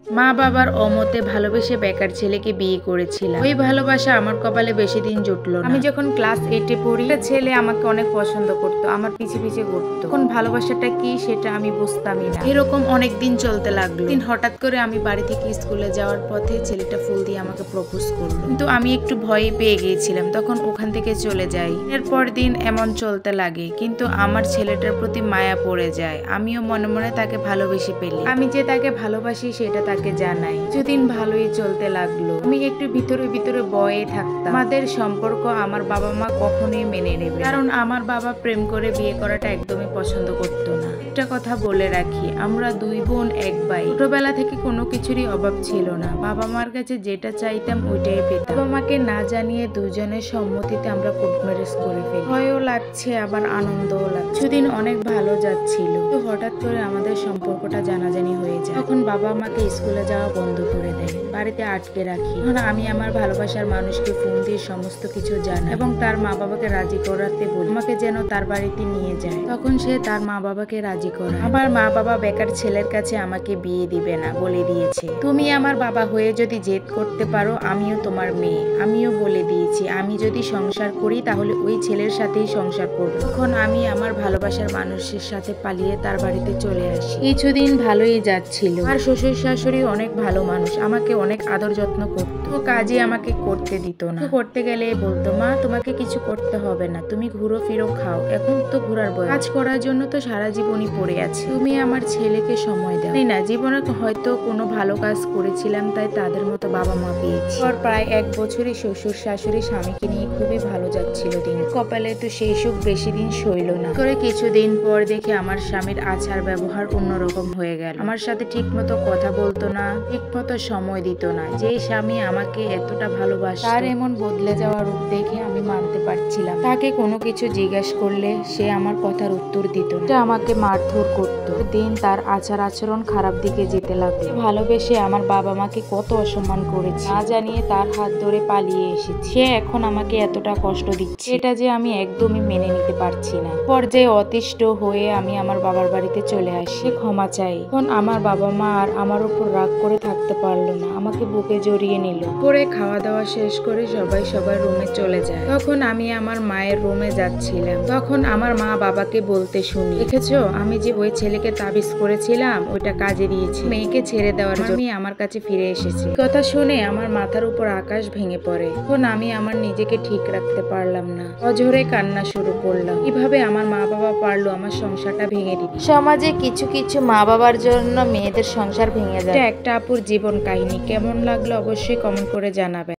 মা বাবার অমতে ভালোবেসে বেকার ছেলেকে বিয়ে করেছিলাম। ওই ভালোবাসা আমার কপালে বেশি দিন জুটলো না। আমি যখন ক্লাস 8-এ পড়ি, ছেলে আমাকে অনেক পছন্দ করতো, আমার পিছে পিছে ঘুরতো। তখন ভালোবাসাটা কি সেটা আমি বুঝতামই না। এরকম অনেক দিন চলতে লাগলো। দিন হঠাৎ করে আমি বাড়ি থেকে স্কুলে যাওয়ার পথে ছেলেটা ফুল দিয়ে আমাকে প্রপোজ করলো, কিন্তু আমি একটু ভয় পেয়ে গিয়েছিলাম, তখন ওখান থেকে চলে যাই। এরপর দিন এমন চলতে লাগে, কিন্তু আমার ছেলেটার প্রতি মায়া পড়ে যায়। আমিও মনে মনে তাকে ভালোবেসে ফেলি। আমি যে তাকে ভালোবাসি সেটা তাকে জানাই। কিছুদিন ভালোই চলতে লাগলো। আমি একটু ভিতরে ভিতরে ভয়ে থাকতাম আমাদের সম্পর্ক আমার বাবা মা কখনোই মেনে নেবে, কারণ আমার বাবা প্রেম করে বিয়ে করাটা একদমই পছন্দ করতো না। একটা কথা বলে রাখি, আমরা দুই বোন এক ভাই। ছোটবেলা থেকে কোনো কিছুরই অভাব ছিল না। বাবা মার কাছে যেটা চাইতাম ওইটাই পেতাম। বাবা মাকে না জানিয়ে দুজনের সম্মতিতে আমরা কোর্ট ম্যারেজ করে ফেলি। ভয়ও লাগছে আবার আনন্দও লাগছে। কিছুদিন অনেক ভালো যাচ্ছিল, তো হঠাৎ করে আমাদের সম্পর্কটা জানাজানি হয়ে যায়। তখন বাবা আমাকে স্কুলে যাওয়া বন্ধ করে দেয়, বাড়িতে আটকে রাখি। তখন আমি আমার ভালোবাসার মানুষকে ফোন দিয়ে সমস্ত কিছু জানাই এবং তার মা বাবাকে রাজি করাতে বলি আমাকে যেন তার বাড়িতে নিয়ে যায়। তখন সে তার মা বাবাকে রাজি করে। আমার মা বাবা বেকার ছেলের কাছে আমাকে বিয়ে দিবে না বলে দিয়েছে। তুমি আমার বাবা হয়ে যদি জেদ করতে পারো, আমিও তোমার মেয়ে। আমিও বলে দিয়েছি আমি যদি সংসার করি তাহলে ওই ছেলের সাথেই সংসার করব। তখন আমি আমার ভালোবাসার মানুষের সাথে পালিয়ে তার বাড়িতে চলে আসি। কিছুদিন ভালোই যাচ্ছিল। আর শ্বশুর শাশুড়ি অনেক ভালো মানুষ, আমাকে অনেক আদর যত্ন করতো। কাজে আমাকে করতে দিত না। করতে গেলে বলতো, মা তোমাকে কিছু করতে হবে না, তুমি ঘুরো ফিরো খাও, এখন তো ঘোরার বয়স, কাজ করার জন্য তো সারা জীবনই পড়ে আছে, তুমি আমার ছেলেকে সময় দাও। না জীবনে হয়তো কোনো ভালো কাজ করেছিলাম, তাই তাদের মতো বাবা মা পেয়েছি। প্রায় 1 বছরই শ্বশুর শাশুড়ি স্বামীকে নিয়ে খুবই ভালো যাচ্ছিল দিন। কপালে তো সেই সুখ বেশি দিন সইল না। করে কিছুদিন পর দেখে আমার স্বামীর আচার ব্যবহার অন্যরকম হয়ে গেল। আমার সাথে ঠিক মতো কথা বলতো না, ঠিক মতো সময় দিত না। যে স্বামী আমাকে এতটা ভালোবাসে, তার এমন বদলে যাওয়া রূপ দেখে আমি মানতে পারছিলাম। তাকে কোনো কিছু জিজ্ঞেস করলে সে আমার কথার উত্তর দিত না, আমাকে মারধর করতো। দিন তার আচার আচরণ খারাপ দিকে যেতে লাগলো। ভালোবেসে আমার বাবা মাকে কত অসম্মান করেছে, না জানিয়ে তার হাত ধরে পালিয়ে এসেছে। সে এখন আমাকে এতটা কষ্ট দিচ্ছে, এটা যে আমি একদমই মেনে নিতে পারছি না। পর্যায়ে অতিষ্ঠ হয়ে আমি আমার বাবার বাড়িতে চলে আসি, ক্ষমা চাই। এখন আমার বাবা মা আর আমার উপর রাগ করে থাকতে পারলো না, আমাকে বুকে জড়িয়ে নিল। পরে খাওয়া দাওয়া শেষ করে সবাই সবার রুমে চলে যায়। তখন আমি আমার মায়ের রুমে যাচ্ছিলাম, তখন আমার মা বাবাকে বলতে শুনি, দেখেছো আমি যে ওই ছেলেকে তাবিজ করেছিলাম ওইটা কাজে দিয়েছি, মেয়েকে ছেড়ে দেওয়ার জন্য আমার কাছে ফিরে এসেছে। কথা শুনে আমার মাথার উপর আকাশ ভেঙে পড়ে। তখন আমি আমার নিজেকে ঠিক রাখতে পারলাম না, অঝরে কান্না শুরু করলাম। কিভাবে আমার মা বাবা পারলো আমার সংসারটা ভেঙে দিতে। সমাজে কিছু কিছু মা বাবার জন্য মেয়েদের সংসার ভেঙে যায়। একটা আপুর জীবন কাহিনী কেমন লাগলো অবশ্যই কমেন্ট করে জানাবেন।